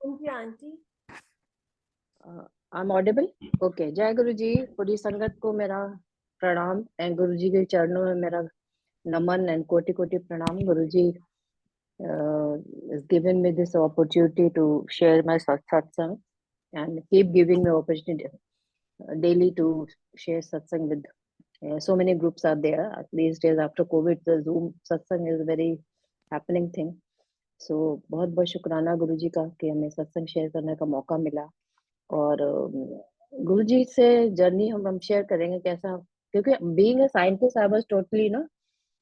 Ji aunty. I am audible? Okay. जय गुरु जी। पूरी संगत को मेरा प्रणाम एंड गुरु जी के चरणों में मेरा नमन एंड कोटि कोटि प्रणाम। गुरु जी is given me this opportunity to share my satsang and keep giving me opportunity daily to share satsang with so many groups are there these days after covid. The Zoom satsang is very happening thing. So बहुत बहुत शुक्राना गुरु जी का कि हमें सत्संग share करने का मौका मिला। और गुरु जी से जर्नी हम शेयर करेंगे कैसा, क्योंकि being a scientist I was totally ना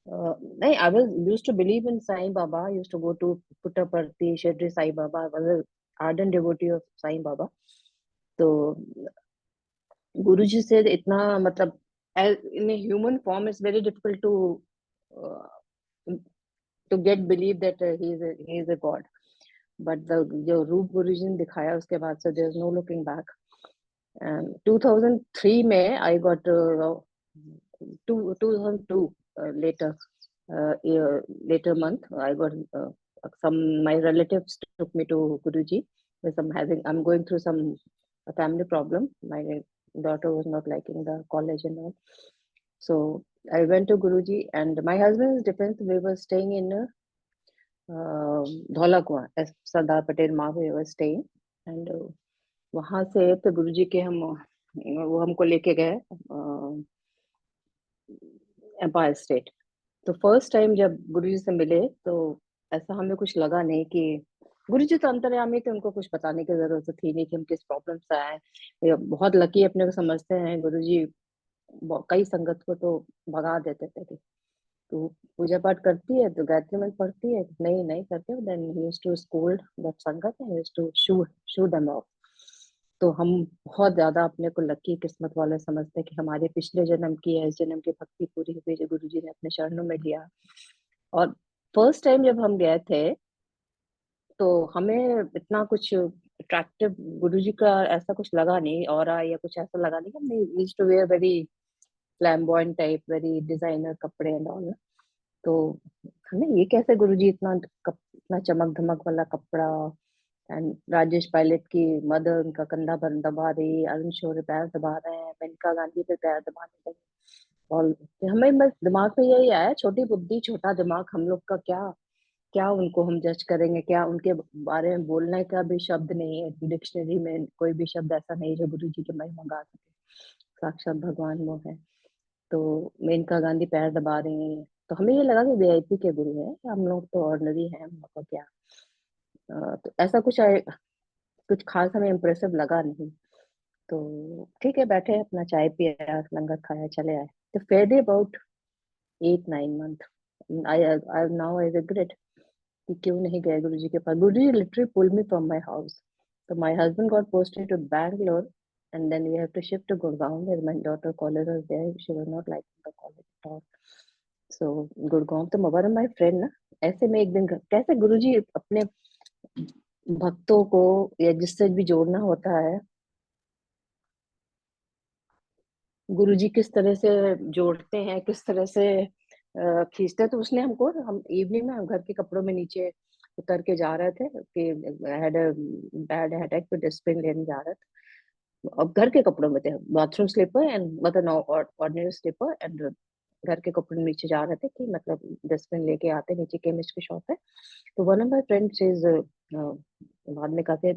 नहीं, I was used to believe in Sai Baba, used to go to Puttaparthi Shirdi Sai Baba, I was ardent devotee of Sai Baba. तो गुरु जी से इतना मतलब in human form is very difficult to get believe that he is a god. But the जो रूप गुरु जी ने दिखाया उसके बाद से there is no looking back. And 2003 में I got 2002 later later month I got some my relatives took me to Guruji because I'm going through some family problem. My daughter was not liking the college and all, so I went to Guruji and my husband's defense. We were staying in Dhaulakuan as Sardar Patel Marg we were staying and वहां से तो गुरुजी के हम वो हमको लेके गए empire state. तो फर्स्ट टाइम जब गुरुजी से मिले तो ऐसा हमें कुछ लगा नहीं कि गुरुजी तो अंतर्यामी थे, उनको कुछ बताने की जरूरत थी नहीं कि हम किस प्रॉब्लम से आए हैं। बहुत लकी अपने को समझते हैं गुरुजी। कई संगत को तो भगा देते थे कि तू पूजा पाठ करती है तो गायत्री मंत्र पढ़ती है, नहीं नहीं करते, then he used to scold that sangat and used to shoo shoo them off. तो हम बहुत ज्यादा अपने को लकी किस्मत वाले समझते हैं कि हमारे पिछले जन्म की या इस जन्म की भक्ति पूरी हुई जो गुरु जी ने अपने चरणों में लिया। और फर्स्ट टाइम जब हम गए थे तो हमें इतना कुछ अट्रैक्टिव गुरु जी का ऐसा कुछ लगा नहीं, और या कुछ ऐसा लगा नहीं। हमने used to wear very flamboyant type very designer कपड़े एंड ऑल। तो हमें ये कैसे गुरुजी इतना चमक धमक वाला कपड़ा। एंड राजेश पायलट की मदर उनका कंधा पर दबा रही, अरुण शौर्य पैर दबा रहे हैं, मेनका गांधी पे पैर दबाने लगे। और हमें बस दिमाग में यही आया, छोटी बुद्धि छोटा दिमाग हम लोग का, क्या क्या उनको हम जज करेंगे, क्या उनके बारे में बोलने का भी शब्द नहीं है डिक्शनरी में, कोई भी शब्द ऐसा नहीं जो गुरु जी की महिमा गा सके। साक्षात भगवान वो है। तो मेनका गांधी पैर दबा रही हैं तो हमें ये लगा कि वीआईपी के गुरु हैं, हम लोग तो ऑर्डिनरी हैं, हम लोग का क्या। तो ऐसा कुछ खास हमें इम्प्रेसिव लगा नहीं। तो ठीक है, बैठे अपना चाय पिया लंगर खाया चले आए। तो fair about 8-9 month I I now I regret कि क्यों नहीं गए गुरु जी के पास। Guru ji literally pull me from my house. तो my husband got posted to Bangalore and then we have to shift to Gurgaon where my daughter college was there. She was not liking the college at all. So Gurgaon तो मगर my friend ना। ऐसे में एक दिन कैसे गुरुजी अपने भक्तों को या जिससे भी जोड़ना होता है, गुरुजी किस तरह से जोड़ते हैं, किस तरह से खींचते हैं। तो उसने हमको, हम इवनिंग में हम घर के कपड़ों में नीचे उतर के जा रहे थे कि हैड बैड हेडेक तो डिस्प्रिन लेने जा रहे थे। अब घर के कपड़ों में थे, बाथरूम स्लीपर एंड मतलब ऑर्डिनरी स्लीपर एंड घर के कपड़े में नीचे जा रहे थे कि मतलब डस्टबिन लेके आते, नीचे केमिस्ट की शॉप है। तो one of my friends is बाद में काफी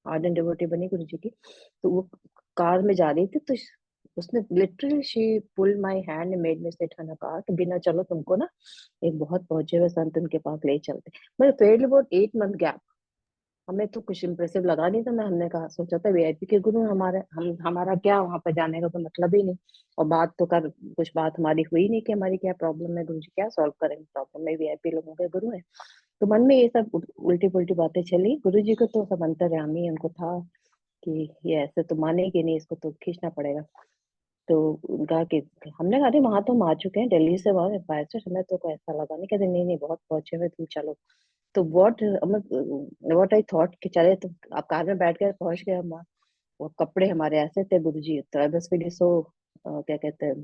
आर्डेंट डिवोटी बनी गुरु जी की। तो वो कार में जा रही थी तो उसने literally she pull my hand made me sit on a car कि बिना चलो तुमको ना एक बहुत पहुंचे हुए संत उनके पास ले चलते। मैं फेल अबाउट 8 मंथ गैप। हमें तो कुछ इम्प्रेसिव लगा नहीं था। मैं हमने कहा सोचा था वीआईपी के गुरु हमारे, हम हमारा क्या वहां पर जाने का तो मतलब ही नहीं। और बात तो कर कुछ बात हमारी हुई नहीं कि हमारी क्या प्रॉब्लम है, गुरु जी क्या सॉल्व करेंगे प्रॉब्लम में, वीआईपी लोगों के गुरु है। तो मन में ये सब उल्टी पुल्टी बातें चली। गुरु जी को तो सब अंतर्यामी, उनको था कि ये ऐसे तो मानेगी नहीं, इसको तो खींचना पड़ेगा। तो उनका कि हमने कहा वहां तो हम आ चुके हैं दिल्ली से, वहां बाहर से, हमें तो कोई ऐसा लगा नहीं। कहते नहीं नहीं बहुत पहुंचे हुए, तुम चलो। तो व्हाट आई थॉट कि चले तो आप कार में बैठ कर पहुंच गए हम वहाँ। वो कपड़े हमारे ऐसे थे गुरुजी, तो बस फिर सो क्या कहते हैं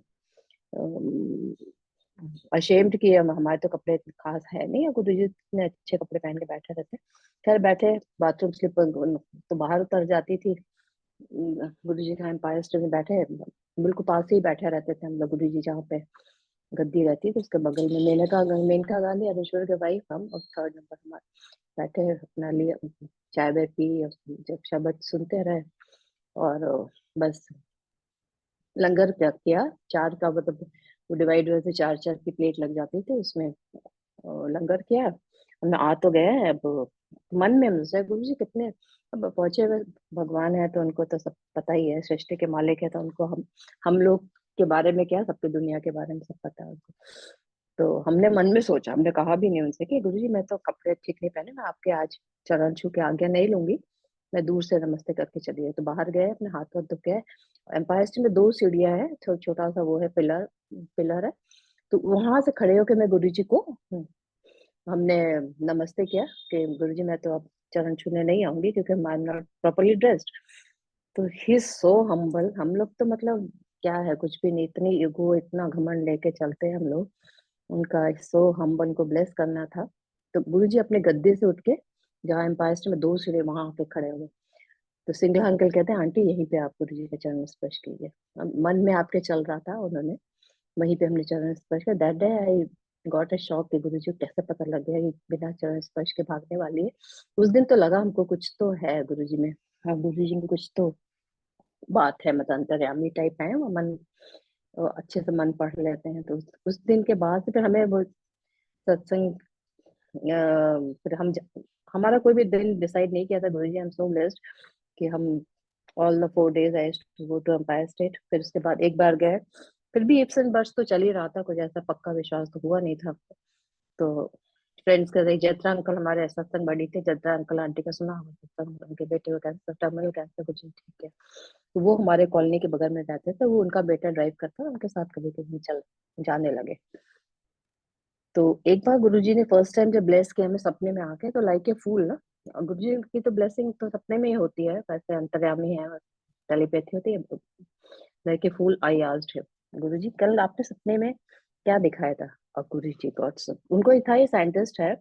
अशेम्ड कि हमारे तो कपड़े इतने खास है नहीं, गुरु जी इतने अच्छे कपड़े पहन के बैठे रहते। खैर बैठे, बाथरूम स्लिप तो बाहर उतर जाती थी। गुरु जी का एम्पायर स्टेट में बैठे, बिल्कुल पास ही बैठे रहते थे हम लोग। गुरु जी जहाँ पे गद्दी रहती थी उसके बगल में मेनका गांधी अरुणेश्वर के वाइफ, हम और थर्ड नंबर हमारे बैठे अपना लिए, चाय वाय पी और जब शब्द सुनते रहे। और बस लंगर क्या किया, चार का मतलब वो डिवाइड हुए थे, चार चार की प्लेट लग जाती थी उसमें। लंगर किया, हमने आ तो गए हैं अब। मन में हम सोचा गुरु जी कितने, अब पहुंचे हुए भगवान है तो उनको तो सब पता ही है, सृष्टि के मालिक है तो उनको हम लोग के बारे में क्या, सबकी दुनिया के बारे में सब पता है उनको। तो हमने मन में सोचा, हमने कहा भी नहीं उनसे कि गुरु जी मैं तो कपड़े ठीक नहीं पहने, मैं आपके आज चरण छू के आज्ञा नहीं लूंगी, मैं दूर से नमस्ते करके चली गई। तो बाहर गए, अपने हाथ हाथ धो के। एम्पायर स्टेट में दो सीढ़ियां है, छोटा सा वो है, पिलर पिलर है। तो वहां से खड़े होके मैं गुरु जी को हमने नमस्ते किया कि गुरु जी मैं तो अब चरण छूने नहीं आऊंगी क्योंकि I am not properly dressed. तो ही सो हम्बल। हम लोग तो मतलब क्या है, कुछ भी नहीं, इतनी ईगो इतना घमंड लेके चलते हैं हम लोग। उनका सो हम्बल को ब्लेस करना था। तो गुरु जी अपने गद्दे से उठ के, जहाँ एम्पायर स्टेट में दो सीढ़ी वहां पे खड़े हुए। तो सिंगला अंकल कहते हैं आंटी यहीं पे आप गुरु जी के चरण स्पर्श कीजिए। अब मन में आपके चल रहा था, उन्होंने वहीं पे हमने चरण स्पर्श किया। That day I got a shock कि गुरु जी को कैसे पता लग गया कि बिना चरण स्पर्श के भागने वाली है। उस दिन तो लगा हमको कुछ तो है गुरु जी में। हाँ गुरु जी में कुछ तो बात है, मतलब अंतर्यामी टाइप है वो मन। अच्छे से मन पढ़ लेते हैं तो उस दिन के बाद से फिर हमें वो सत्संग, फिर हमारा कोई भी दिन डिसाइड नहीं किया था गुरु ji. I am so blessed कि हम all the 4 days I to go to Empire State. फिर उसके बाद एक बार गए, फिर भी इप्स एंड बट्स तो चल ही रहा था, कुछ ऐसा पक्का विश्वास तो हुआ नहीं था। तो फ्रेंड्स कर रही, जयत्रा अंकल हमारे सत्संग बड़ी थे, जयत्रा अंकल आंटी का सुना होगा सत्संग, उनके बेटे को कैंसर, टर्मिनल कैंसर कुछ ठीक है। तो वो हमारे कॉलोनी के बगल में रहते थे, वो उनका बेटा ड्राइव करता, उनके साथ कभी कभी चल जाने लगे। तो एक बार गुरुजी ने फर्स्ट टाइम जब ब्लेस किया हमें सपने में आके, तो लाइक ए फूल ना, गुरुजी की तो ब्लेसिंग तो सपने में ही होती है, वैसे अंतर्यामी है, टेलीपैथी होती है। Like a fool I asked him, Guruji कल आपने सपने में क्या दिखाया था? और गुरुजी गॉट सब, उनको था ये साइंटिस्ट है,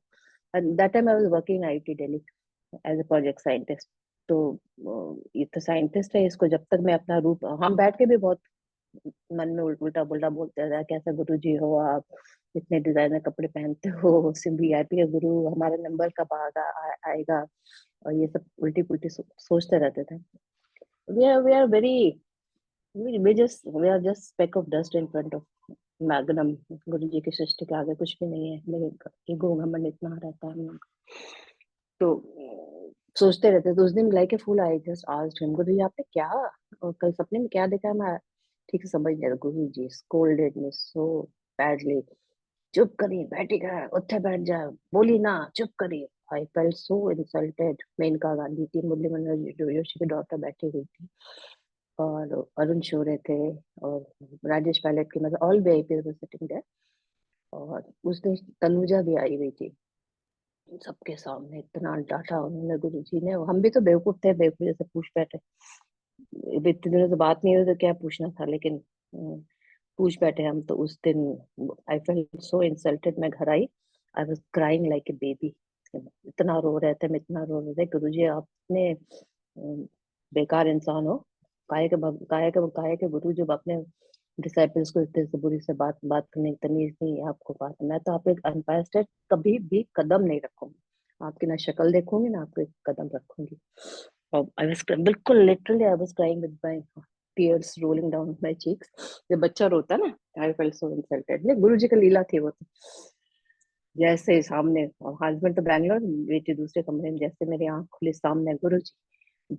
that time I was working IT Delhi as a project scientist. तो ये तो साइंटिस्ट है, इसको जब तक मैं अपना रूप, हम बैठ के भी बहुत मन में उल्टा पुल्टा बोलते रहा, कैसे गुरु जी हो आप, इतने डिजाइनर कपड़े पहनते हो, सिर्फ वीआईपी का गुरु, हमारा नंबर कब आएगा, और ये सब उल्टी पुल्टी सोचते रहते थे। We are very, we are just speck of dust in front of magnum. Guru ji की सृष्टि के आगे कुछ भी नहीं है, लेकिन ईगो घमंड इतना रहता है हम लोग। तो सोचते रहते। तो उस दिन like a fool I just asked him, Guru ji आपने क्या, और कल सपने में क्या देखा? मैं ठीक से समझ नहीं रहा। गुरु जी स्कोल्डेड मी सो बैडली, चुप करिए, बैठी का उत्थे बैठ जाए, बोली ना, चुप करिए। I felt so insulted. Maneka Gandhi थी, मुरली मनोहर जोशी की डॉटर बैठी हुई थी, और अरुण शोरे थे, और राजेश पायलट की, मतलब all VIP were sitting there. और उस दिन तनुजा भी आई हुई थी। सबके सामने इतना डांटा उन्होंने गुरु जी ने, हम भी तो बेवकूफ थे, बेवकूफ जैसे पूछ बैठे। अब इतने दिनों से बात नहीं हुई तो क्या पूछना था, लेकिन पूछ बैठे हम। तो उस दिन आई फेल्ट सो इंसल्टेड। मैं घर आई, I was crying like a baby. इतना रो रहे थे, मैं इतना रो रहे थे, गुरु जी आपने बेकार इंसान हो, काय के गुरु जब अपने डिसाइपल्स को इतने से बुरी से बात बात करने की तमीज नहीं है आपको। बात, मैं तो आप एक अनपायर स्टेट कभी भी कदम नहीं रखूंगी, आपकी ना शक्ल देखूंगी ना आपको एक कदम रखूंगी। और आई वाज बिल्कुल literally I was crying with my tears rolling down my cheeks. जब बच्चा रोता है ना, आई फेल्ट सो इंसल्टेड। ये गुरु जी का लीला थी वो तो। जैसे सामने, और हस्बैंड तो बैंगलोर, बेटी दूसरे कमरे में, जैसे मेरी आंख खुली सामने गुरु जी,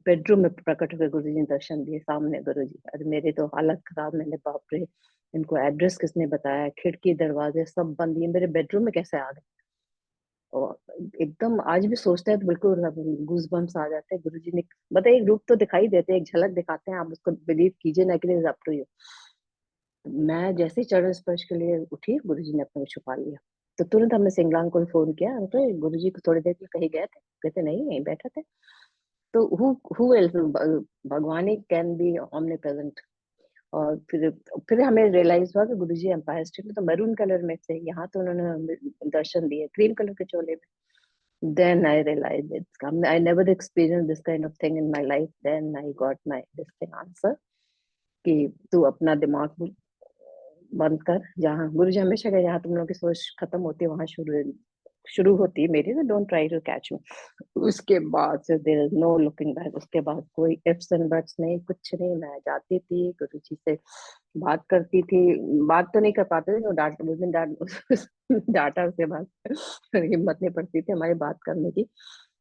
बेडरूम में प्रकट हुए गुरु जी ने दर्शन दिए सामने गुरु जी। अरे मेरी तो हालत खराब, मैंने बाप रे, इनको एड्रेस किसने बताया, खिड़की दरवाजे सब बंद, ये मेरे बेडरूम में कैसे आ गए? और एकदम आज भी सोचते हैं तो बिल्कुल गूज बम्स आ जाते हैं। गुरु जी ने बताइए, एक रूप तो दिखाई देते हैं, एक झलक दिखाते हैं, आप उसको बिलीव कीजिए ना कि अप टू यू। मैं जैसे ही चरण स्पर्श के लिए उठी, गुरु जी ने अपने को छुपा लिया। तो तुरंत हमने सिंगलांग को फोन किया, अंकल गुरु जी को थोड़ी देर के लिए कहीं गए थे? कहते नहीं, यहीं बैठे थे। तो हु एल्स, भगवान ही कैन बी omnipresent, और फिर हमें रियलाइज हुआ कि गुरुजी एम्पायर स्टेट में तो मैरून कलर में थे, यहाँ तो उन्होंने हमें दर्शन दिए क्रीम कलर के चोले में। Then I realise it's I never experience this kind of thing in my life. Then I got my this thing answer कि तू अपना दिमाग बंद कर, जहाँ गुरुजी हमेशा कहे जहाँ तुम लोग की सोच खत्म होती है वहां शुरू शुरू होती है मेरी, तो don't try to catch me. उसके बाद से there is no looking back. उसके बाद कोई इफ्स एंड बट्स नहीं, कुछ नहीं। मैं जाती थी गुरुजी से, बात करती थी। बात तो नहीं कर पाते थे, वो डांट उस दिन डांटा उसके बाद हिम्मत नहीं पड़ती थी हमारी बात करने की।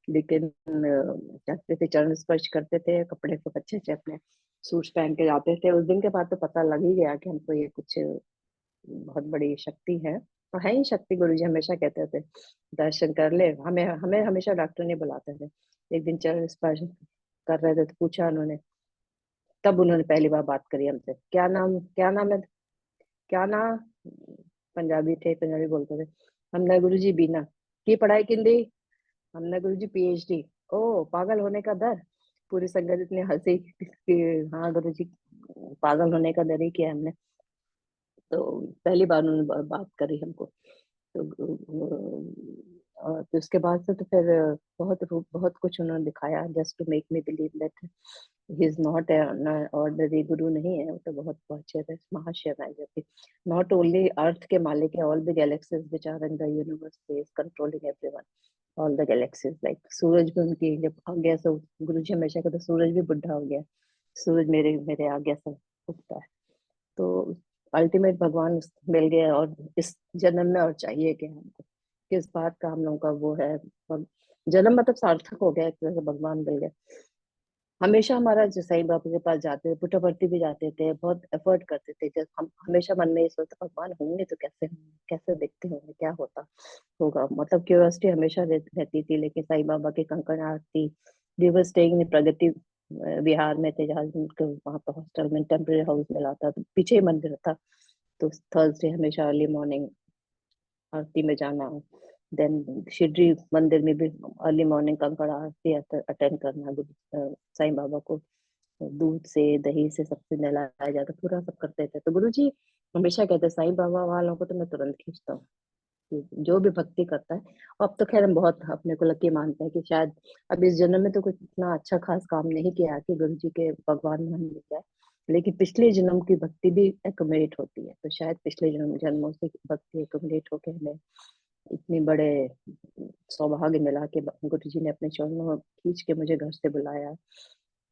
लेकिन जाते थे, चरण स्पर्श करते थे, कपड़े को अच्छे से अपने सूट्स पहन के जाते थे। उस दिन के बाद तो पता लग ही गया कि हमको ये कुछ बहुत बड़ी शक्ति है। और है ही शक्ति, गुरुजी हमेशा कहते थे दर्शन कर ले। हमें हमें हमेशा डॉक्टर नहीं बुलाते थे। एक दिन चरण स्पर्श कर रहे थे तो पूछा उन्होंने, तब उन्होंने पहली बार बात करी हमसे, क्या नाम है, क्या नाम। पंजाबी थे, पंजाबी बोलते थे। हमने गुरुजी बीना की पढ़ाई की, हमने गुरुजी पीएचडी। ओ पागल होने का डर। पूरी संगत इतनी हंसी कि हाँ गुरुजी, पागल होने का डर ही किया हमने। तो पहली बार उन्होंने बात करी हमको। तो और फिर उसके बाद से तो फिर बहुत रूप बहुत कुछ उन्होंने दिखाया, just to make me believe that he is not ordinary guru नहीं है। वो तो बहुत अच्छे थे, महाशिव है जो कि नॉट ओनली अर्थ के मालिक है, all the galaxies which are in the universe is controlling everyone. All the galaxies like सूरज भी उनकी जब आज्ञा से, गुरुजी हमेशा कहते सूरज भी बुढ़ा हो गया, सूरज मेरे मेरे आज्ञा से उगता है। तो अल्टीमेट भगवान मिल गए। और इस जन्म में और चाहिए क्या हमको, किस बात का हम लोगों का वो है। जन्म मतलब सार्थक हो गया, एक तरह से भगवान मिल गए। हमेशा हमारा जो साईं बाबा के पास जाते थे, पुट्टपर्थी भी जाते थे, बहुत एफर्ट करते थे। जब हम हमेशा मन में ये सोचते भगवान होंगे तो कैसे होंगे, कैसे दिखते होंगे, क्या होता होगा, मतलब क्यूरियोसिटी हमेशा रहती थी। लेकिन साईं बाबा की कंकड़ आरती, वी वर स्टेइंग इन प्रगति विहार में थे, जहाँ उनको वहाँ पर हॉस्टल में टेम्परेरी हाउस मिला था, तो पीछे ही मंदिर था। तो थर्सडे हमेशा अर्ली मॉर्निंग आरती में जाना। देन शिरडी मंदिर में भी अर्ली मॉर्निंग कंकड़ आरती अटेंड करना। साईं बाबा को दूध से दही से सबसे नहलाया जाता, पूरा सब करते थे। तो गुरुजी हमेशा कहते साईं बाबा वालों को तो मैं तुरंत खींचता हूँ, कि जो भी भक्ति करता है। और अब तो खैर हम बहुत अपने को लकी मानते हैं कि शायद अब इस जन्म में तो कुछ इतना अच्छा खास काम नहीं किया कि गुरु जी के भगवान में हम मिल जाए। लेकिन पिछले जन्म की भक्ति भी एकम्युलेट होती है, तो शायद पिछले जन्मों से भक्ति एकम्युलेट होके हमें इतनी बड़े सौभाग्य मिला कि गुरु जी ने अपने चरणों में खींच के मुझे घर से बुलाया।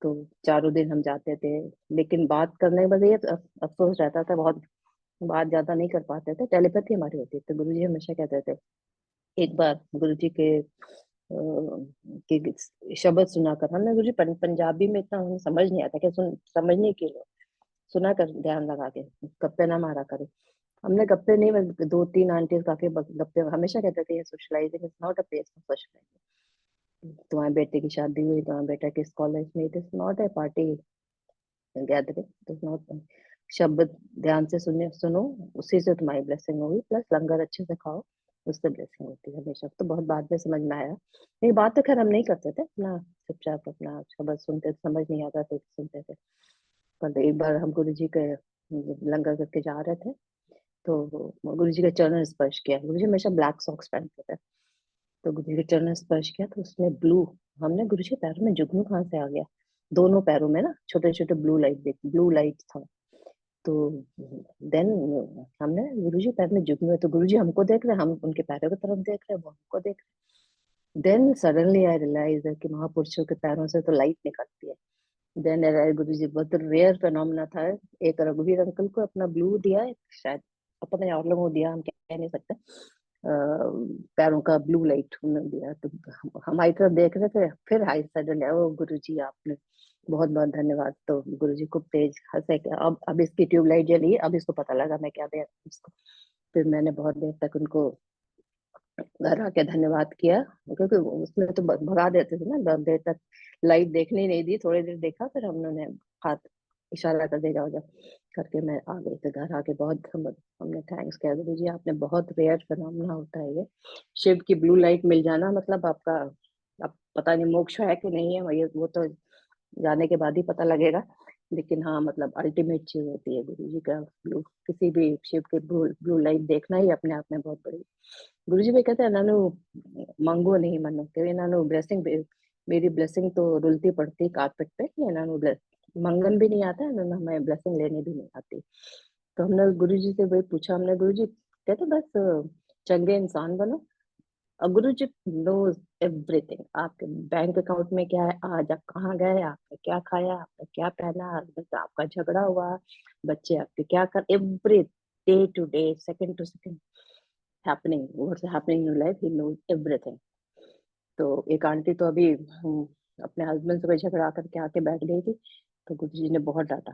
तो चारों दिन हम जाते थे। लेकिन बात करने में बस ये अफसोस रहता था, बहुत बात ज्यादा नहीं कर पाते थे, टेलीपैथी हमारी होती थी। तो गुरुजी हमेशा कहते थे, एक बार गुरुजी के शब्द सुना कर, हमने गुरुजी पंजाबी में इतना हमें समझ नहीं आता कि समझने के लिए सुना कर ध्यान लगा के, गप्पे ना मारा करे। हमने गप्पे नहीं, बस दो तीन आंटी काफी गप्पे हमेशा कहते थे, ये socialising is not a place for socialising. तुम्हारे बेटे की शादी हुई, तुम्हारा बेटा किस कॉलेज में, it is not a party gathering, it is not. शब्द ध्यान से सुनो, उसी से तुम्हारी ब्लेसिंग होगी, प्लस लंगर अच्छे से खाओ, उससे ब्लेसिंग होती है हमेशा। तो बहुत बाद में समझ में आया। नहीं, बात तो खैर हम नहीं करते थे, अपना चुपचाप अपना शब्द सुनते थे, समझ नहीं आता तो सुनते थे। पर एक बार हम गुरु जी के लंगर करके जा रहे थे, तो गुरु जी के चरण स्पर्श किया। गुरु जी हमेशा ब्लैक सॉक्स पहनते थे, तो गुरु जी के चरण स्पर्श किया तो उसमें ब्लू, हमने गुरु जी के पैरों में जुगनू कहाँ से आ गया, दोनों पैरों में ना छोटे छोटे ब्लू लाइट था। तो देन हमने गुरुजी पैर में झुकने, तो गुरुजी हमको देख रहे हैं, हम उनके पैरों की तरफ देख रहे हैं, वो हमको देख रहे। देन सडनली आई रियलाइज कि महापुरुषों के पैरों से तो लाइट निकलती है। देन गुरुजी बहुत रेयर फिनोमेना था। एक रघुवीर अंकल को अपना ब्लू दिया है शायद, अपने और लोगों को दिया, हम कह नहीं सकते। पैरों का ब्लू लाइट उन्होंने दिया, तो हमारी तरफ देख रहे थे। फिर हाई सडन ओ गुरुजी आपने बहुत बहुत धन्यवाद। तो गुरुजी खूब तेज हंसे कि अब इसकी ट्यूबलाइट जली, अब इसको पता लगा मैं क्या दे इसको। फिर मैंने बहुत देर तक उनको घर आके धन्यवाद किया, क्योंकि उसमें तो भगा देते थे ना, बहुत देर तक लाइट देखने ही नहीं दी। थोड़ी देर देखा, फिर हम उन्होंने हाथ इशारा कर दे, जाओ जाओ करके मैं आ गई। तो घर आके बहुत हमने थैंक्स किया, गुरु जी आपने, बहुत रेयर फिनोमेना होता है ये, शिव की ब्लू लाइट मिल जाना, मतलब आपका, अब पता नहीं मोक्ष है कि नहीं है, वो तो जाने के बाद ही पता लगेगा। लेकिन हाँ, मतलब अल्टीमेट चीज़ होती है गुरुजी का ब्लू, किसी भी शिप के ब्लू ब्लू लाइट देखना ही अपने आप में बहुत बड़ी। गुरुजी भी कहते हैं नानू मांगो नहीं मनो, कि नानू ब्लेसिंग, मेरी ब्लेसिंग तो रुलती पड़ती कारपेट पे, ये नानू मंगन भी नहीं आता है ना, हमें ब्लेसिंग लेने भी नहीं आती। तो हमने गुरुजी से वही पूछा, हमने गुरुजी कहते बस चंगे इंसान बनो। गुरुजी नोज एवरीथिंग, आपके बैंक अकाउंट में क्या है, आज आप कहाँ गए, आपने क्या खाया, आपने क्या पहना, बस आपका झगड़ा हुआ, बच्चे आपके क्या कर, every day to day, second to second happening, what's happening in life, he knows everything. तो एक आंटी तो अभी अपने हस्बैंड से कोई झगड़ा करके आके बैठ गई थी, तो गुरुजी ने बहुत डांटा,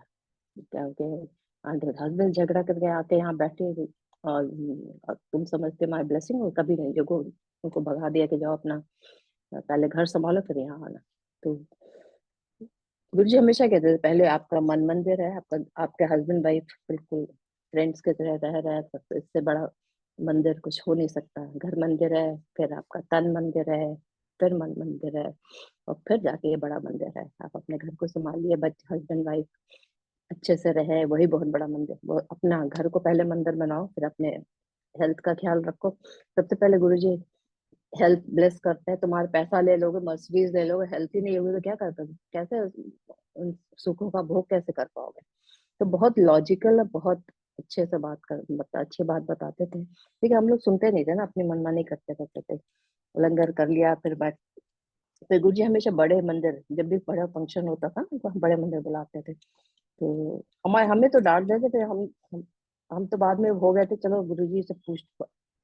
क्या कि आंटी हस्बैंड झगड़ा करके आके यहाँ बैठे हुए, और तुम समझते माई ब्लेसिंग हो, कभी नहीं, जो उनको भगा दिया कि जाओ अपना पहले घर संभालो फिर यहाँ आना। तो गुरुजी हमेशा कहते थे पहले आपका मन मंदिर है, आपका आपके हस्बैंड वाइफ बिल्कुल फ्रेंड्स की तरह रह रहा है, तो इससे बड़ा मंदिर कुछ हो नहीं सकता। घर मंदिर है, फिर आपका तन मंदिर है, फिर मन मंदिर है, और फिर जाके ये बड़ा मंदिर है। आप अपने घर को संभालिए, बच्चे हस्बैंड वाइफ अच्छे से रहे, वही बहुत बड़ा मंदिर। वो अपना घर को पहले मंदिर बनाओ, फिर अपने हेल्थ का ख्याल रखो। सबसे पहले गुरुजी हेल्थ ब्लेस करते हैं, तुम्हारे पैसा ले लोगे, मर्सिडीज ले लोगे, हेल्थ ही नहीं होगी तो क्या कर पाओगे, कैसे उन सुखों का भोग कैसे कर पाओगे। तो बहुत लॉजिकल, बहुत अच्छे से बात कर, मतलब अच्छी बात बताते थे, लेकिन हम लोग सुनते नहीं थे ना, अपनी मनमानी करते रहते थे। लंगर कर लिया, फिर बैठ, फिर गुरुजी हमेशा बड़े मंदिर, जब भी बड़ा फंक्शन होता था ना, तो हम बड़े मंदिर बुलाते थे। तो हमारे हमें तो डांट देते थे, हम तो बाद में हो गए थे, चलो गुरुजी से पूछ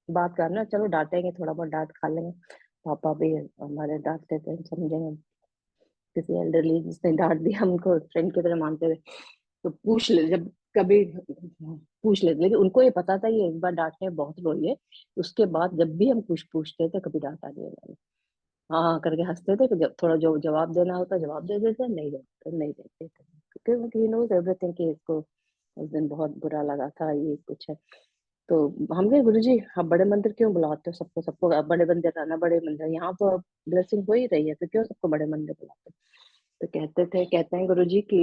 बात करना, चलो डांटेंगे, थोड़ा बहुत डांट खा लेंगे। पापा भी हमारे डांटते थे, समझेंगे, किसी एल्डरली जिसने डांट दिया हमको फ्रेंड की तरह मानते थे, तो पूछ ले जब कभी, पूछ लेते, लेकिन उनको ये पता था ये एक बार डांटने में बहुत रोई है। उसके बाद जब भी हम कुछ पूछते थे, कभी डांटा नहीं उन्होंने। हाँ हाँ करके हंसते थे कि जब थोड़ा जो जवाब देना होता जवाब दे देते, नहीं देते नहीं देते थे, क्योंकि ही नोज एवरीथिंग, कि इसको उस दिन बहुत बुरा लगा था, ये कुछ है। तो हम कहे गुरुजी आप बड़े मंदिर क्यों बुलाते हो सबको, सबको अब बड़े मंदिर आना, बड़े मंदिर यहाँ तो ब्लेसिंग हो ही रही है, तो क्यों सबको बड़े मंदिर बुलाते हो। तो कहते हैं गुरुजी कि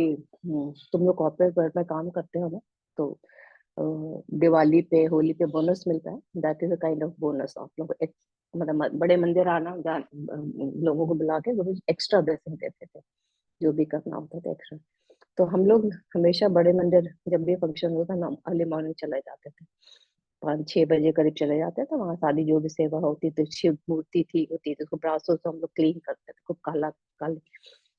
तुम लोग कॉर्पोरेट वर्ल्ड में काम करते हो ना, तो दिवाली पे होली पे बोनस मिलता है, that is a kind of bonus. आप लोग मतलब बड़े मंदिर आना, लोगों को बुला के गुरुजी एक्स्ट्रा ब्लेसिंग देते थे, जो भी करना होता था एक्स्ट्रा। तो हम लोग हमेशा बड़े मंदिर जब भी फंक्शन होता ना, अर्ली मॉर्निंग चले जाते थे, 5-6 बजे करीब चले जाते थे वहां, सारी जो भी सेवा होती थी, शिव मूर्ति थी होती थी, उसको ब्रासों से हम लोग क्लीन करते थे, खूब काला काले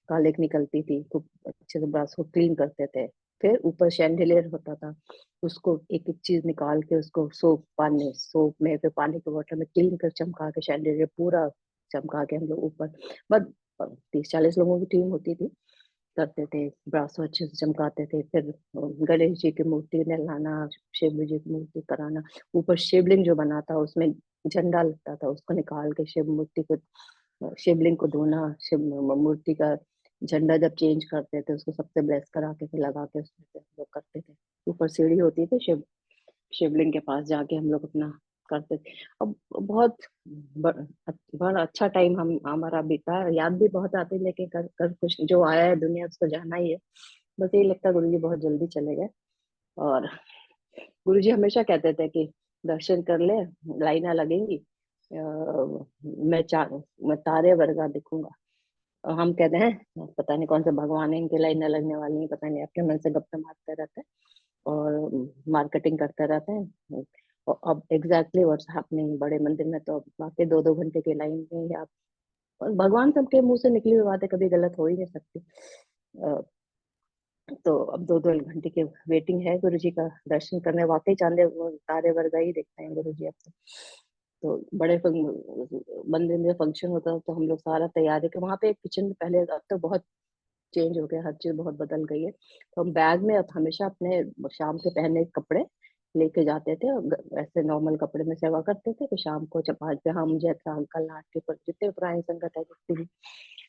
काले की निकलती थी, खूब अच्छे से ब्रासो क्लीन करते थे। फिर ऊपर शैंडिलियर होता था, उसको एक एक चीज निकाल के उसको सोप में फिर पानी के वाटर में क्लीन कर चमका के, शैंडिलियर पूरा चमका के हम लोग ऊपर, बस 30-40 लोगों की टीम होती थी, करते थे, ब्रासो अच्छे से चमकाते थे। फिर गणेश जी की मूर्ति लाना, शिव जी की मूर्ति कराना, ऊपर शिवलिंग जो बना था उसमें झंडा लगता था, उसको निकाल के शिव मूर्ति को, शिवलिंग को धोना, शिव मूर्ति का झंडा जब चेंज करते थे उसको सबसे ब्लेस करा के फिर लगा के उसमें से हम लोग करते थे। ऊपर सीढ़ी होती थी, शिवलिंग के पास जाके हम लोग अपना करते थे। अब बहुत ब- बड़ा अच्छा टाइम हम हमारा बीता है, याद भी बहुत आती है, लेकिन कर कर कुछ जो आया है दुनिया उसको जाना ही है। बस यही लगता है गुरुजी बहुत जल्दी चले गए। और गुरुजी हमेशा कहते थे कि दर्शन कर ले, लाइना लगेंगी, मैं तारे वर्गा दिखूंगा। और हम कहते हैं पता नहीं कौन से भगवान है, इनकी लाइनें लगने वाली है, पता नहीं, अपने मन से गप्पे मारते रहते हैं और मार्केटिंग करते रहते हैं। और अब एग्जैक्टली व्हाट्स हैपनिंग बड़े मंदिर में, तो अब वाकई 2-2 घंटे की लाइन में या, और भगवान सबके मुंह से निकली हुई बातें कभी गलत हो ही नहीं सकती। अ, तो अब 2-2 घंटे की वेटिंग है गुरु जी का दर्शन करने, वाकई चांदे वो तारे वर्गा ही देखते हैं गुरु जी अब तो बड़े मंदिर में फंक्शन होता है तो हम लोग सारा तैयारी के वहां पे एक किचन में, पहले अब तो बहुत चेंज हो गया, हर चीज बहुत बदल गई है, तो हम बैग में अब हमेशा अपने शाम के पहने के कपड़े लेके जाते थे, और ऐसे नॉर्मल कपड़े में सेवा करते थे, तो शाम को जब आज पे हम जैसा अंकल आंटी पर जितने पुरानी संगत है, जितने भी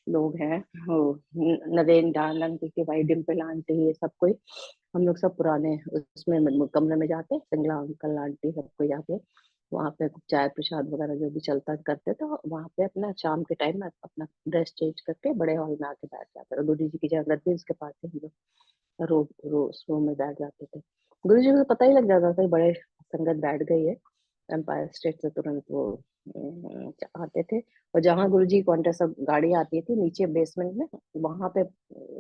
लोग हैं, वो नरेन डाल अंकल की भाई डिम्पल आंटी, ये सब कोई, हम लोग सब पुराने उसमें कमरे में जाते, सिंगला अंकल आंटी सब कोई जाके वहाँ पे चाय प्रसाद वगैरह जो भी चलता करते थे, वहाँ पे अपना शाम के टाइम में अपना ड्रेस चेंज करके बड़े हॉल में आके बैठ जाते थे। गुरु जी की जगह थी उसके पास ही हम लोग रोज रूम में बैठ जाते थे। गुरु जी को पता ही लग जाता था कि बड़े संगत बैठ गई है। एम्पायर स्टेट से तुरंत वो आते थे। और जहाँ गुरु जी क्वांटस सब गाड़ी आती थी नीचे बेसमेंट में, वहां पे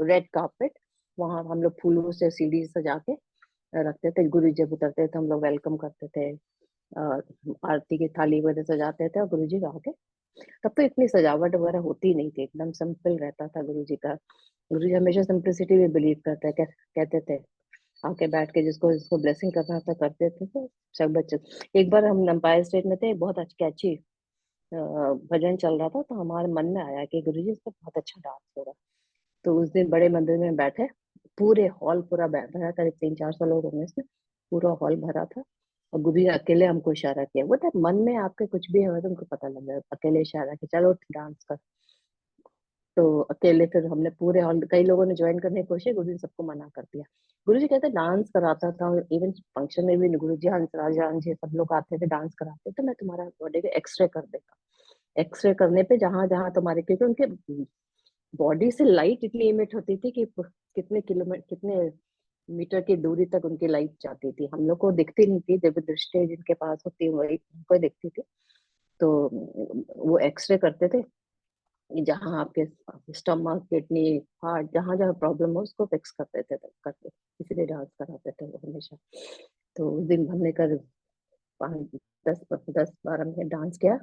रेड कारपेट, वहां हम लोग फूलों से सीढ़ी सजा के रखते थे। गुरु जी जब उतरते थे हम लोग वेलकम करते थे। आरती की थाली वगैरह सजाते थे और गुरु जी आके, तब तो इतनी सजावट वगैरह होती नहीं थी, एकदम सिंपल रहता था गुरु जी का। गुरु जी हमेशा सिंपलिसिटी में बिलीव करते कहते थे। आके बैठ के जिसको जिसको ब्लेसिंग करना था करते थे, तो सब बच्चे। एक बार हम एम्पायर स्टेट में थे, बहुत कैची भजन चल रहा था, तो हमारे मन में आया कि गुरु जी इसका बहुत अच्छा डांस होगा। तो उस दिन बड़े मंदिर में बैठे, पूरे हॉल पूरा भरा, करीब 300-400 लोग होंगे इसमें, पूरा हॉल भरा था। और गुरु जी अकेले हमको इशारा किया, वो था मन में आपके कुछ भी है तो उनको पता लग जाए, अकेले इशारा किया चलो डांस कर। तो अकेले फिर हमने पूरे हॉल, कई लोगों ने ज्वाइन करने की कोशिश, गुरु जी सबको मना कर दिया। गुरु जी कहते डांस कराता था, इवन फंक्शन में भी गुरु जी हंसराज जान जी सब लोग आते थे डांस कराते, तो मैं तुम्हारा बॉडी के एक्सरे कर देता। एक्सरे करने पे जहां जहां तुम्हारे, क्योंकि उनके बॉडी से लाइट इतनी इमिट होती थी कि कितने किलोमीटर कितने मीटर की दूरी तक उनकी लाइट जाती थी, हम लोग को दिखती नहीं थी, दिव्य दृष्टि जिनके पास होती है वही उनको दिखती थी। तो वो एक्सरे करते थे, जहाँ आपके स्टमक किडनी हार्ट जहाँ जहाँ प्रॉब्लम हो उसको फिक्स करते थे करते, इसलिए डांस कराते थे वो हमेशा। तो उस दिन हमने कर 5 10 10 12 मिनट डांस किया।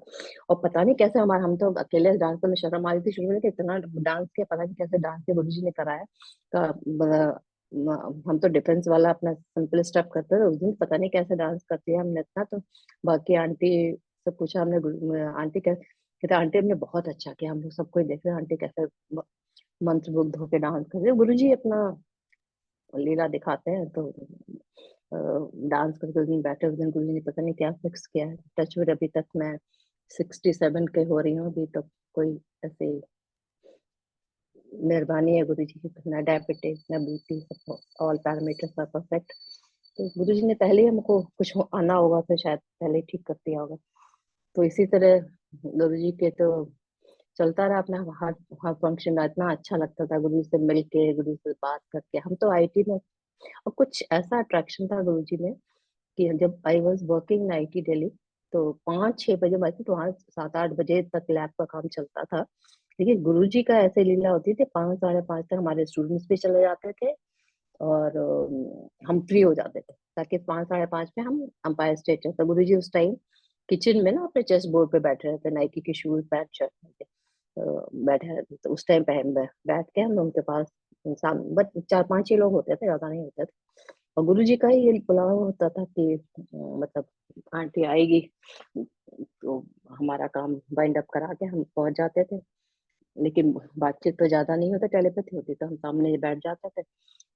और पता नहीं कैसे हमारा, हम तो अकेले डांस में शर्म आ रही थी शुरू में कि इतना डांस किया, पता नहीं कैसे डांस के गुरु जी ने कराया। हम तो डिफेंस वाला अपना सिंपल स्टेप करते थे, उस दिन पता नहीं कैसे डांस करती है हमने इतना। तो बाकी आंटी से पूछा हमने, आंटी कैसे, कहते आंटी हमने बहुत अच्छा किया, हम लोग सबको ही देख रहे हैं आंटी कैसे मंत्रमुग्ध होकर डांस कर रहे हैं। गुरु जी अपना लीला दिखाते हैं। तो डांस करके उस दिन बैठे, उस दिन गुरु जी ने पता नहीं क्या फिक्स किया है, टचवुड अभी तक मैं 67 के हो रही हूँ, अभी तक कोई ऐसे मेहरबानी है गुरु जी की, ना डायबिटीज ना बीपी, सब ऑल पैरामीटर्स आर परफेक्ट। तो गुरु जी ने पहले ही हमको कुछ आना होगा तो शायद पहले ही ठीक कर दिया होगा। तो इसी तरह गुरु जी के तो चलता रहा अपना, हर हर फंक्शन इतना अच्छा लगता था गुरु जी से मिल के, गुरु जी से बात करके। हम तो आईटी में, और कुछ ऐसा अट्रैक्शन था गुरु जी में कि जब I was working in IT Delhi, तो 5-6 बजे बजे तो वहाँ 7-8 बजे तक लैब का काम चलता था। लेकिन गुरु जी का ऐसे लीला होती थी, 5 साढ़े 5 तक हमारे स्टूडेंट्स भी चले जाते थे और हम फ्री हो जाते थे, ताकि 5 साढ़े 5 में हम अंपायर स्टेट चलते। गुरु जी उस टाइम किचन में ना अपने चेस्ट बोर्ड पे बैठे रहते, नाइकी के शूज पैंट शर्ट में बैठे रहते। तो उस टाइम पे हम बैठ के हम उनके पास बस 4-5 ही लोग होते थे, ज्यादा नहीं होते थे। और गुरु जी का ही ये बुलावा होता था कि मतलब आंटी आएगी, तो हमारा काम बाइंड अप करा के हम पहुंच जाते थे। लेकिन बातचीत तो ज्यादा नहीं होता, टेलीपैथी होती, तो हम सामने बैठ जाते थे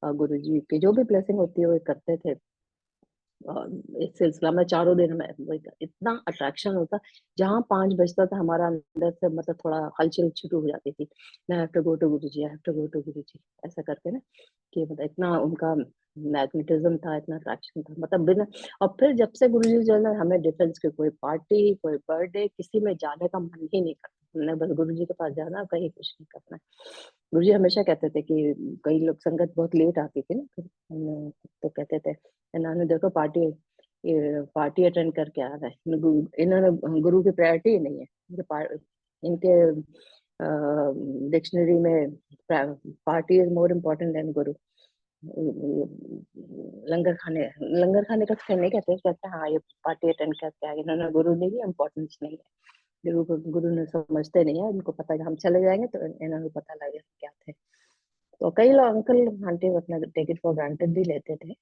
और गुरु जी की जो भी ब्लेसिंग होती है वो करते थे। और इस सिलसिला में चारों दिन में इतना अट्रैक्शन होता, जहाँ 5 बजता था हमारा अंदर से मतलब थोड़ा हलचल शुरू हो जाती थी। I have to go to Guru ji, I have to go to Guru ji, ऐसा करके ना, कि मतलब इतना उनका मैग्नेटिज्म था, इतना अट्रैक्शन था, मतलब बिना। और फिर जब से गुरु जी जो है ना, हमें डिफेंस की कोई पार्टी कोई बर्थडे किसी में जाने का मन ही नहीं करता, हमने बस गुरु जी के पास जाना, कहीं कुछ नहीं करना। गुरु जी हमेशा कहते थे कि कई लोग संगत बहुत लेट आती थी ना, फिर तो कहते थे इन्होंने देखो पार्टी, ये पार्टी अटेंड करके आ रहा है, इन्होंने गुरु की प्रायोरिटी ही नहीं है इनके डिक्शनरी में party is more important then गुरु। लंगर खाने का तो नहीं कहते, कहते हैं हाँ ये पार्टी अटेंड करके आए, इन्होंने गुरु ने भी इम्पोर्टेंस नहीं है, गुरु ने समझते नहीं है, इनको पता है हम चले जाएंगे तो इन्होंने पता लगेगा क्या थे। तो कई लोग अंकल आंटी अपना टेक इट फॉर ग्रांटेड भी लेते थे,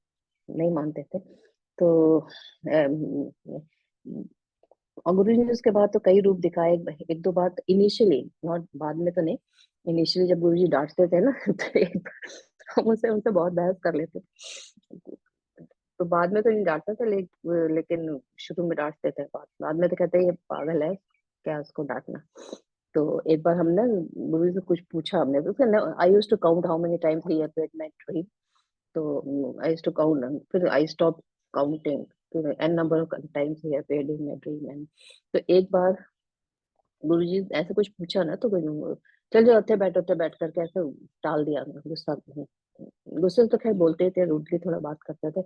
नहीं मानते थे। तो और गुरु जी ने उसके बाद तो कई रूप दिखाए, एक दो बार इनिशियली, नॉट बाद में तो नहीं, इनिशियली जब गुरु जी डांटते थे ना तो एक बार हम उनसे उनसे बहुत बहस कर लेते थे। तो बाद में तो नहीं डांटते थे, लेकिन शुरू में डांटते थे, बाद में तो कहते ये पागल है, क्या उसको डांटना। तो एक बार हमने गुरु जी से कुछ पूछा, हमने तो I used to count how many times he appeared my dream. तो आई यूज्ड टू काउंट, फिर आई स्टॉप काउंटिंग, तो n number of times he appeared in my dream. And तो एक बार गुरुजी ऐसे कुछ पूछा ना, तो चल जो उठते बैठ करके ऐसे टाल दिया। गुस्सा, गुस्से से तो खैर बोलते ही थे, रूडली थोड़ा बात करते थे,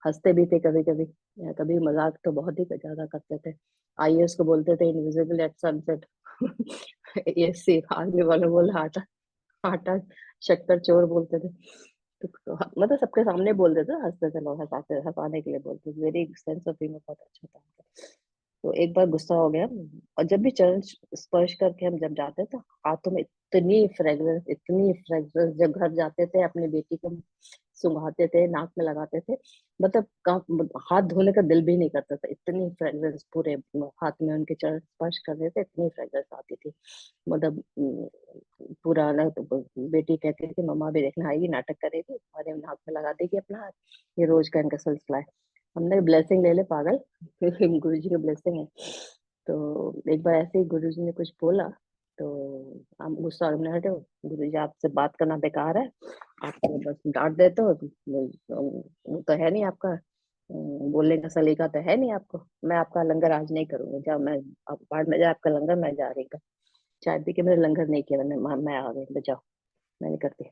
हंसते भी थे कभी कभी, या कभी मजाक तो बहुत ही ज्यादा करते थे। आईएएस को बोलते थे इनविजिबल एट सनसेट। ये सी आर्मी वाले बोल आटा, आटा शक्कर चोर बोलते थे। तो मतलब सबके सामने बोलते थे, हंसते थे लोग, हंसाते हंसाने के लिए बोलते थे। वेरी सेंस ऑफ ह्यूमर बहुत अच्छा था उनका। तो एक बार गुस्सा हो गया, और जब भी चरण स्पर्श करके हम जब जाते थे, हाथों में इतनी फ्रेग्रेंस, जब घर जाते थे अपनी बेटी को सुंघाते थे, नाक में लगाते थे, मतलब हाथ धोने का दिल भी नहीं करता था, इतनी फ्रेग्रेंस पूरे हाथ में उनके चरण स्पर्श कर रहे थे, इतनी फ्रेग्रेंस आती थी। मतलब पूरा ना, तो बेटी कहती थी कि मम्मा भी देखना आएगी, नाटक करेगी और ये नाक में लगा देगी अपना हाथ। ये रोज का इनका सिलसिला है। हमने ब्लेसिंग ले ले पागल। गुरु जी की ब्लेसिंग है। तो एक बार ऐसे ही गुरु जी ने कुछ बोला, तो हम गुस्सा, हमने हटे, गुरु जी आपसे बात करना बेकार है, आप तो बस डांट देते हो, वो तो है नहीं आपका, बोलने का सलीका तो है नहीं आपको। मैं आपका लंगर आज नहीं करूंगी, जब मैं, आप बाद में जाए आपका लंगर, मैं जा रही हूँ। चाय पी के मैंने लंगर नहीं किया, मैं आ गई, बचाओ, मैं नहीं करती।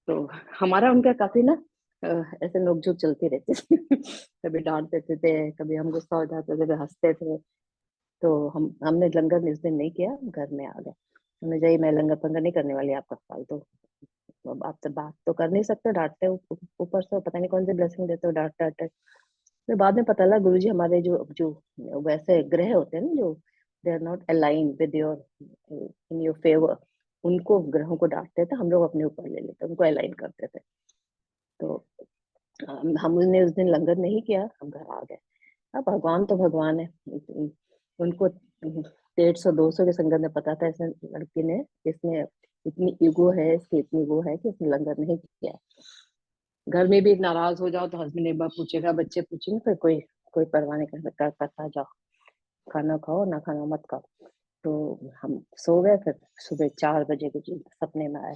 तो हमारा उनका काफी ना अ, ऐसे नोकझोंक चलती रहती थी। कभी डांट देते थे, कभी हम गुस्सा हो जाते थे, कभी हंसते थे। तो हमने लंगर इस दिन नहीं किया, घर में आ गए। हमने जाइए, मैं लंगर पंगर नहीं करने वाली आपका फालतू। अब आपसे बात तो कर नहीं सकते, डांटते हो, ऊपर से पता नहीं कौन सी ब्लेसिंग देते हो, डांट डांट। फिर बाद में पता लगा गुरुजी हमारे जो जो वैसे ग्रह होते हैं ना, जो they are not align with your, in your favour, उनको ग्रहों को डांटते थे, हम लोग अपने ऊपर ले लेते, उनको अलाइन करते थे। तो हमने उस दिन लंगर नहीं किया, हम घर आ गए। अब भगवान तो भगवान है, उनको 150 200 के संगत में पता था ऐसे लड़की ने, इसने इतनी ईगो है, इसकी इतनी वो है कि इसने लंगर नहीं किया। घर में भी नाराज हो जाओ तो हस्बैंड एक बार पूछेगा, बच्चे पूछेंगे, फिर कोई कोई परवाह नहीं करता, जाओ खाना खाओ, ना खाना मत खाओ। तो हम सो गए, फिर सुबह 4 बजे कुछ सपने में आए।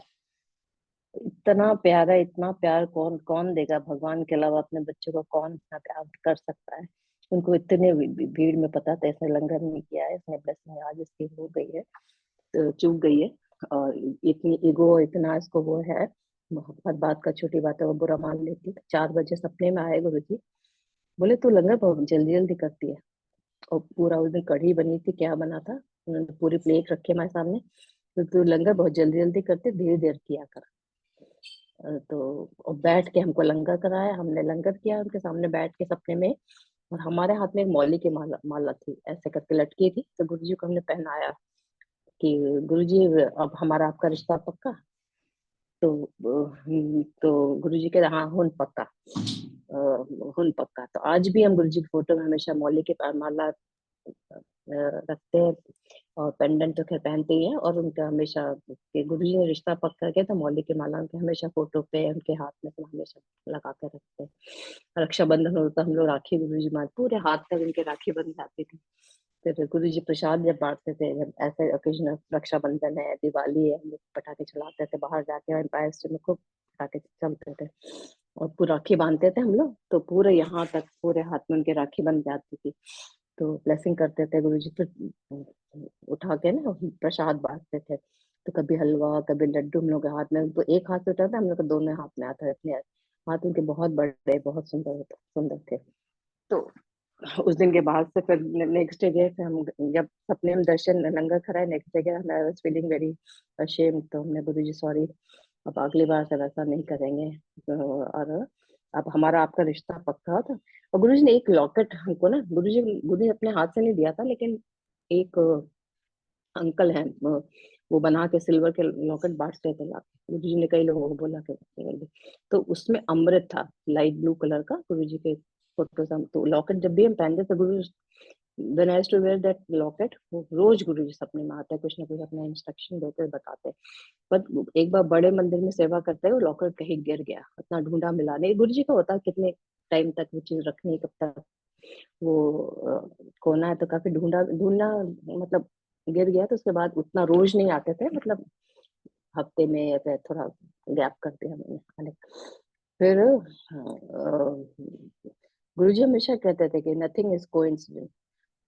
इतना प्यारा, इतना प्यार कौन कौन देगा, भगवान के अलावा अपने बच्चों को कौन इतना प्यार कर सकता है। उनको इतने भीड़ में पता था इसने लंगर नहीं किया है, इसने ब्लेसिंग आज इसकी हो गई है, तो चूक गई है। और इतनी ईगो, इतना इसको वो है, हर बात का छोटी बात है वो बुरा मान लेती है। 4 बजे सपने में आए गुरु जी, बोले तू लंगर बहुत जल्दी जल्दी करती है। और पूरा उस दिन कढ़ी बनी थी, क्या बना था, उन्होंने पूरी प्लेट रखी हमारे सामने, तो तू लंगर बहुत जल्दी जल्दी करते, धीरे धीरे किया कर। तो और बैठ के हमको लंगर कराया, हमने लंगर किया उनके सामने बैठ के सपने में। और हमारे हाथ में एक मौली की माला माला थी, ऐसे करके लटकी थी, तो गुरुजी को हमने पहनाया कि गुरुजी अब हमारा आपका रिश्ता पक्का। तो तो गुरुजी के हाँ हुन पक्का, हुन पक्का। तो आज भी हम गुरुजी की फोटो में हमेशा मौली के माला रखते हैं, और पेंडेंट तो खैर पहनते ही है। और उनका हमेशा कि गुरुजी ने रिश्ता पक्का किया, तो मौली की माला उनके हमेशा फोटो पे, उनके हाथ में तो हमेशा लगा के रखते हैं। रक्षाबंधन होता हम लोग राखी गुरुजी मार पूरे हाथ तक उनके राखी बन जाती थी। फिर गुरुजी प्रसाद जब बांटते थे, जब ऐसे ओकेजनल, रक्षाबंधन है, दिवाली है, हम लोग पटाखे चलाते थे बाहर जाके, एम्पायर स्टेट में खूब पटाखे चलते थे। और पूरा राखी बांधते थे हम लोग, तो पूरे यहाँ तक पूरे हाथ में उनके राखी बन जाती थी। तो ब्लेसिंग करते थे गुरुजी, फिर उठा के ना प्रसाद बांटते थे। तो कभी हलवा, कभी लड्डू हम लोग के हाथ में, तो एक हाथ से उठाता था, हम लोग को दोनों हाथ में आता है अपने हाथ उनके बहुत बड़े, बहुत सुंदर सुंदर थे। तो उस दिन के बाद से फिर नेक्स्ट डे गए, फिर हम जब सपने में दर्शन लंगर कराए, नेक्स्ट डे गए, I was feeling very ashamed. तो हमने गुरुजी सॉरी, अब अगली बार से वैसा नहीं करेंगे। और अब हमारा आपका रिश्ता पक्का था। और गुरुजी ने एक लॉकेट हमको ना, गुरुजी अपने हाथ से नहीं दिया था, लेकिन एक अंकल हैं, वो बना के सिल्वर के लॉकेट बांटते थे लाके, गुरुजी ने कई लोगों को बोला कि तो उसमें अमृत था, लाइट ब्लू कलर का, गुरुजी के फोटो से। तो लॉकेट जब भी हम पहनते थे, guru when I to wear that locket, वो रोज गुरुजी सपने में आते हैं, कुछ ना कुछ अपना इंस्ट्रक्शन देते बताते। पर एक बार बड़े मंदिर में सेवा करते हुए लॉकेट कहीं गिर गया, इतना ढूंढा मिला नहीं। गुरुजी का होता कितने टाइम तक वो चीज रखनी है, कब तक वो खोना है, तो काफी ढूंढा ढूंढना, मतलब गिर गया। तो उसके बाद उतना रोज नहीं आते थे, मतलब हफ्ते में या फिर थोड़ा गैप करते हैं हमने आने। फिर गुरुजी हमेशा कहते थे कि नथिंग इज कोइंसिडेंट।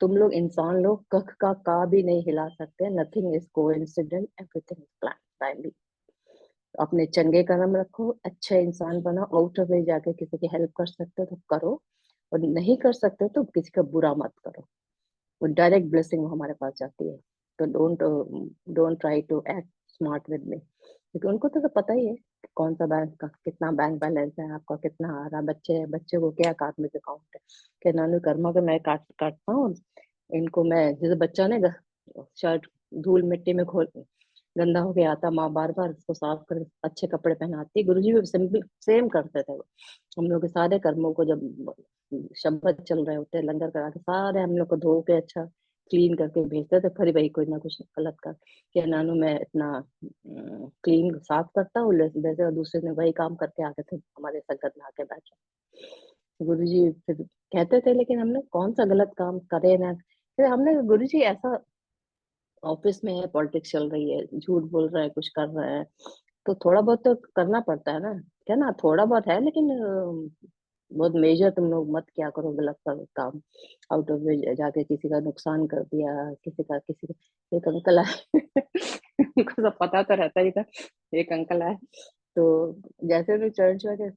तुम लोग इंसान लोग कख का भी नहीं हिला सकते। Nothing is coincident, everything is plan timely. अपने चंगे कर्म रखो, अच्छे इंसान बनो, आउट ऑफ वे जाके किसी की हेल्प कर सकते हो तो करो, और नहीं कर सकते तो किसी का बुरा मत करो। वो डायरेक्ट ब्लेसिंग हमारे पास जाती है। तो don't try to act smart with me, क्योंकि उनको तो पता ही है कि कौन सा बैंक का कितना बैंक बैलेंस है, आपका कितना आ रहा, बच्चे को क्या कार्ड अकाउंट है। कि नानू कर्मा के मैं काटता हूँ इनको। मैं जैसे बच्चा ने शर्ट धूल मिट्टी में खोल गंदा हो गया आता, माँ बार बार उसको साफ कर अच्छे कपड़े पहनाती। गुरुजी भी सेम करते थे वो। हम लोग के सारे कर्मों को जब शब्द चल रहे होते लंगर करा के सारे हम लोग को धो के अच्छा क्लीन करके भेजते थे। फिर भाई कोई ना कुछ गलत कर कि नानू मैं इतना क्लीन साफ करता हूँ, जैसे और दूसरे ने वही काम करके आते थे हमारे संगत में आके बैठे। गुरुजी फिर कहते थे, लेकिन हमने कौन सा गलत काम करे ना। फिर हमने गुरुजी ऐसा, ऑफिस में है, पॉलिटिक्स चल रही है, झूठ बोल रहा है, कुछ कर रहा है, तो थोड़ा बहुत तो करना पड़ता है ना। क्या ना, थोड़ा बहुत है, लेकिन बहुत मेजर तुम लोग मत क्या करो गलत काम। आउट ऑफ वे जाके किसी का नुकसान कर दिया, किसी का एक अंकल आए उनको सब पता तो रहता ही था। एक अंकल आए तो जैसे भी चर्च में,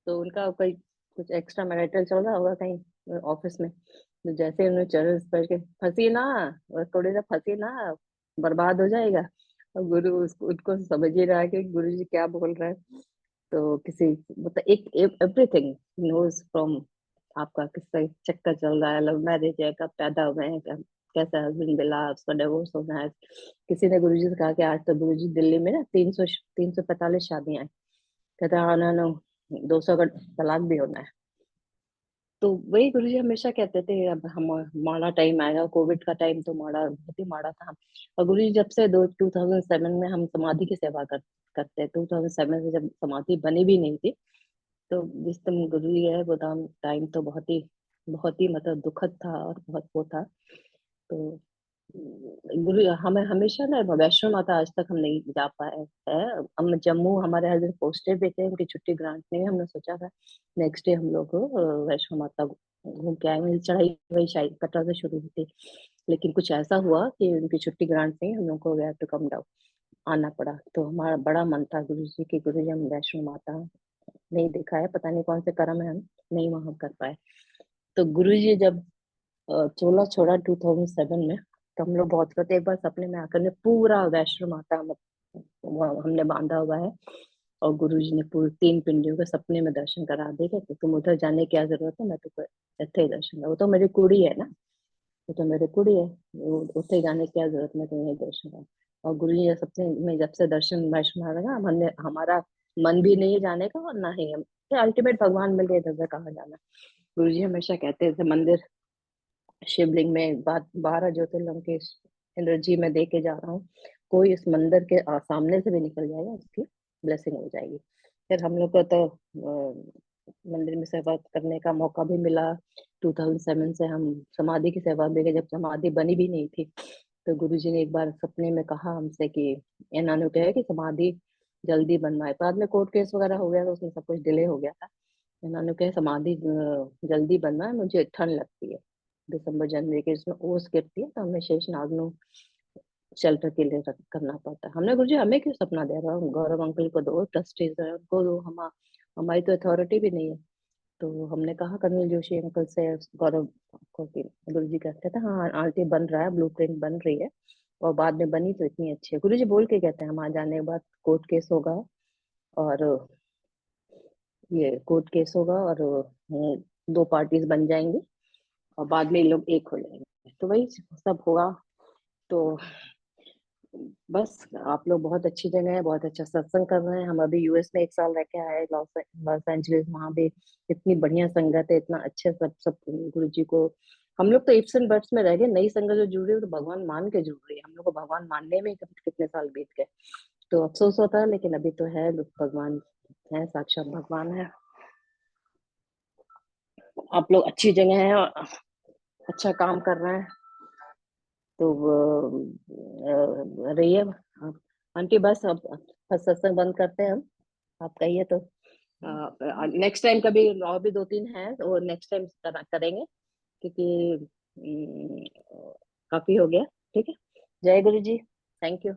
तो उनका कोई कुछ एक्स्ट्रा मैरिटल चल रहा होगा कहीं ऑफिस में। तो जैसे उन्होंने चर्च पढ़ के फंसी ना, और थोड़ी सा फंसी ना, बर्बाद हो जाएगा। और गुरु उसको उनको समझ ही रहा है कि गुरु जी क्या बोल रहे हैं। तो किसी मतलब एक एवरीथिंग नोज फ्रॉम, आपका किसका चक्कर चल रहा है, लव मैरिज है, कब पैदा हुए हैं, कैसा हस्बैंड मिला, उसका डिवोर्स होना है। किसी ने गुरुजी से कहा कि आज तो गुरुजी दिल्ली में ना 345 शादियां हैं। कहता हाँ ना ना, 200 का तलाक भी होना है। तो वही गुरुजी हमेशा कहते थे अब हम माड़ा टाइम आएगा। कोविड का टाइम तो माड़ा, बहुत ही माड़ा था। और गुरुजी जब से 2007 में हम समाधि की सेवा करते हैं, 2007 से जब समाधि बनी भी नहीं थी, तो जिस टाइम गुरुजी है वो टाइम तो बहुत ही मतलब दुखद था और बहुत वो था। तो गुरु हमें हमेशा ना वैष्णो माता आज तक हम नहीं जा पाए है। हम जम्मू, हमारे हस्बैंड पोस्टेड पे थे, उनकी छुट्टी ग्रांट नहीं, हमने सोचा था नेक्स्ट डे हम लोग वैष्णो माता घूम के आएंगे। चढ़ाई वही शायद कटरा से शुरू हुई थी, लेकिन कुछ ऐसा हुआ कि उनकी छुट्टी ग्रांट नहीं, हम लोग को वे टू कम डाउन आना पड़ा। तो हमारा बड़ा मन था गुरु जी की, गुरु जी हम वैष्णो माता नहीं देखा है, पता नहीं कौन से कर्म है हम नहीं वहां कर पाए। तो गुरु जी जब चोला छोड़ा 2007 में, तो हम लोग बहुत करते, एक बार सपने में आकर ने पूरा वैष्णो माता वो हमने बांधा हुआ है। और गुरुजी ने पूरी 3 पिंडियों के सपने में दर्शन करा देगा, तो तुम उधर जाने की क्या जरूरत है, मैं तुमको इतने ही दर्शन, वो तो मेरी कुड़ी है ना, वो तो मेरी कुड़ी है, वो उतने जाने की क्या जरूरत, मैं तुम्हें दर्शन करा। और गुरु जी ने सपने में जब से दर्शन वैष्णो माता का, हमने हमारा मन भी नहीं है जाने का, और ना ही हम अल्टीमेट भगवान मिल गए, इधर से कहाँ जाना। गुरु जी हमेशा कहते थे मंदिर शिवलिंग में बात 12 ज्योतिर्लिंग की एनर्जी में दे के जा रहा हूँ, कोई इस मंदिर के सामने से भी निकल जाएगा उसकी ब्लेसिंग हो जाएगी। फिर हम लोग को तो मंदिर में सेवा करने का मौका भी मिला। 2007 से हम समाधि की सेवा भी की, जब समाधि बनी भी नहीं थी। तो गुरुजी ने एक बार सपने में कहा हमसे कि इन्होंने कहा कि समाधि जल्दी बनवाए, बाद में कोर्ट केस वगैरह हो गया तो उसमें सब कुछ डिले हो गया था। इन्होंने कहा समाधि जल्दी बनवाए, मुझे ठंड लगती है दिसंबर जनवरी के, इसमें ओस गिरती है, तो हमें शेषनाग नु शेल्टर के लिए करना पड़ता है। हमने गुरुजी हमें क्यों सपना दे रहा हूँ, गौरव अंकल को दो, ट्रस्टीज है उनको दो, हमारी तो अथॉरिटी भी नहीं है। तो हमने कहा कर्नल जोशी अंकल से, गौरव को कि गुरु जी कहते थे हाँ आंटी बन रहा है, ब्लूप्रिंट बन रही है, और बाद में बनी तो इतनी अच्छी है। गुरु जी बोल के कहते हैं हम आ जाने के बाद कोर्ट केस होगा, और ये कोर्ट केस होगा, और 2 पार्टीज बन जाएंगी, और बाद में ये लोग एक हो जाएंगे, तो वही सब होगा। तो बस आप लोग बहुत अच्छी जगह है, बहुत अच्छा सत्संग कर रहे हैं। हम अभी यूएस में 1 साल रह के आए, लॉस लॉस एंजलिस, वहां भी इतनी बढ़िया संगत है, इतना अच्छे सब सब गुरु जी को। हम लोग तो इप्स एंड बट्स में रह गए, नई संगत जो जुड़ रही है तो भगवान मान के जुड़ रही है, हम लोग को भगवान मानने में कितने साल बीत गए। तो अफसोस होता है, लेकिन अभी तो है भगवान है, साक्षात भगवान है। आप लोग अच्छी जगह है और अच्छा काम कर रहे हैं, तो रहिए। आंटी बस अब सत्संग बंद करते हैं हम, आप कहिए तो। नेक्स्ट टाइम कभी और भी 2-3 हैं और नेक्स्ट टाइम करेंगे, क्योंकि काफी हो गया। ठीक है। जय गुरु जी। Thank you.